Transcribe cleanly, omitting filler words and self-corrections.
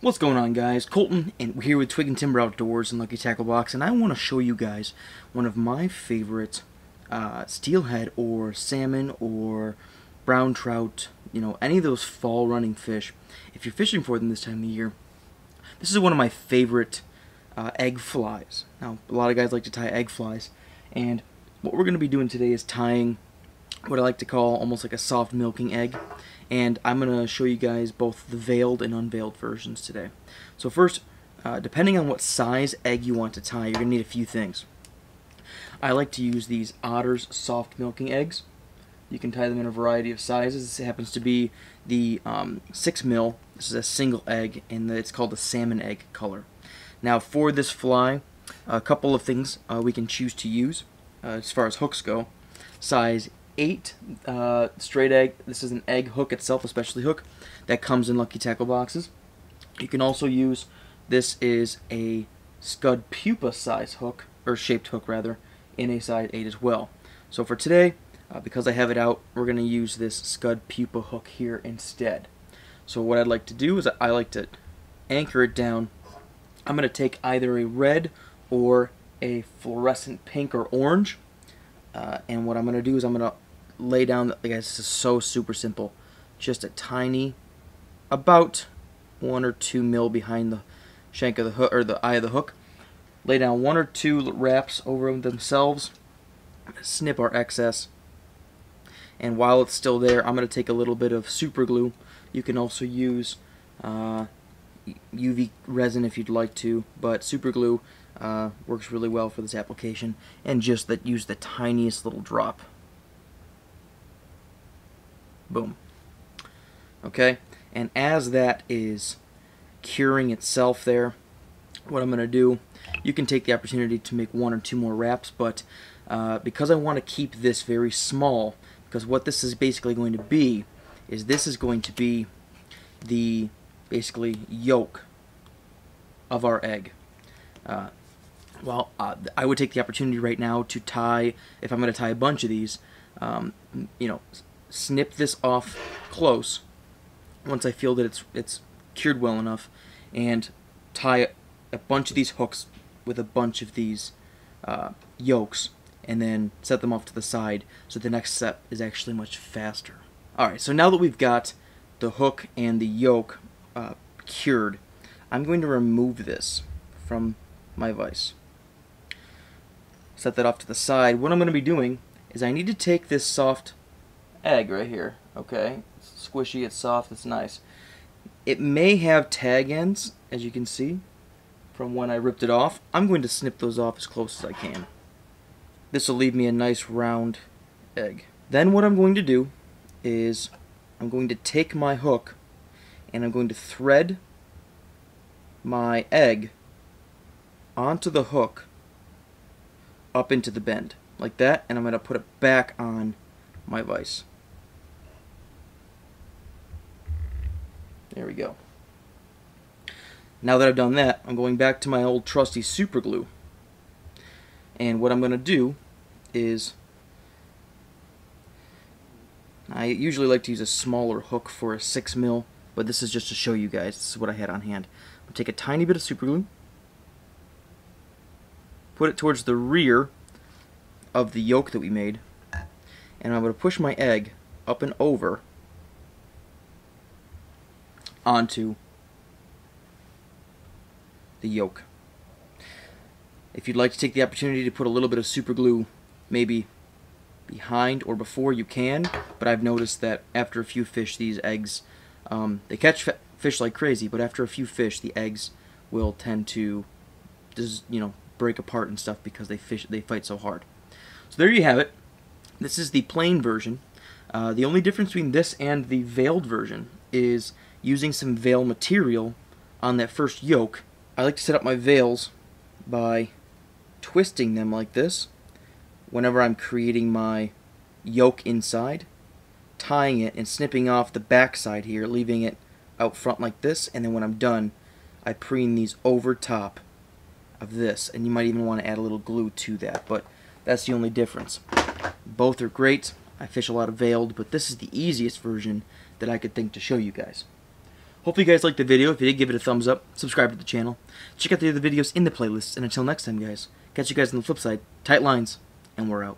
What's going on, guys? Colton, and we're here with Twig and Timber Outdoors and Lucky Tackle Box, and I want to show you guys one of my favorite steelhead or salmon or brown trout, any of those fall running fish. If you're fishing for them this time of year, this is one of my favorite egg flies. Now, a lot of guys like to tie egg flies, and what we're going to be doing today is tying what I like to call almost like a soft milking egg. And I'm going to show you guys both the veiled and unveiled versions today. So first, depending on what size egg you want to tie, you're going to need a few things. I like to use these Otter's soft milking eggs. You can tie them in a variety of sizes. This happens to be the 6 mil. This is a single egg, and it's called the salmon egg color. Now for this fly, a couple of things we can choose to use as far as hooks go. Size 8 straight egg. This is an egg hook itself, a specialty hook that comes in Lucky Tackle boxes. You can also use, this is a scud pupa size hook, or shaped hook rather, in a size 8 as well. So for today, because I have it out, we're going to use this scud pupa hook here instead. So what I'd like to do is I like to anchor it down. I'm going to take either a red or a fluorescent pink or orange, and what I'm going to do is I'm going to lay down, guys, this is so super simple, just a tiny, about 1 or 2 mil behind the shank of the hook, or the eye of the hook. Lay down 1 or 2 wraps over themselves, snip our excess, and while it's still there, I'm going to take a little bit of super glue. You can also use UV resin if you'd like to, but super glue works really well for this application, and just use the tiniest little drop. Boom. Okay, and as that is curing itself there, what I'm going to do, you can take the opportunity to make 1 or 2 more wraps, but because I want to keep this very small, because what this is basically going to be is this is going to be the basically yolk of our egg. I would take the opportunity right now to tie, if I'm going to tie a bunch of these, snip this off close once I feel that it's cured well enough, and tie a bunch of these hooks with a bunch of these yolks, and then set them off to the side so the next step is actually much faster. Alright, so now that we've got the hook and the yolk cured, I'm going to remove this from my vise. Set that off to the side. What I'm going to be doing is I need to take this soft egg right here, okay? It's squishy, it's soft, it's nice. It may have tag ends, as you can see from when I ripped it off. I'm going to snip those off as close as I can. This will leave me a nice round egg. Then what I'm going to do is I'm going to take my hook and I'm going to thread my egg onto the hook up into the bend like that, and I'm going to put it back on my vise. There we go. Now that I've done that, I'm going back to my old trusty super glue. And what I'm going to do is, I usually like to use a smaller hook for a 6 mil, but this is just to show you guys. This is what I had on hand. I'm going to take a tiny bit of super glue, put it towards the rear of the yolk that we made, and I'm going to push my egg up and over onto the yolk. If you'd like to take the opportunity to put a little bit of super glue maybe behind or before, you can, but I've noticed that after a few fish, these eggs, they catch fish like crazy, but after a few fish, the eggs will tend to just, break apart and stuff because they fight so hard. So there you have it. This is the plain version. The only difference between this and the veiled version is using some veil material on that first yolk. I like to set up my veils by twisting them like this whenever I'm creating my yolk inside, tying it and snipping off the back side here, leaving it out front like this, and then when I'm done, I preen these over top of this, and you might even want to add a little glue to that, but that's the only difference. Both are great. I fish a lot of veiled, but this is the easiest version that I could think to show you guys. Hopefully you guys liked the video. If you did, give it a thumbs up. Subscribe to the channel. Check out the other videos in the playlist. And until next time, guys, catch you guys on the flip side. Tight lines, and we're out.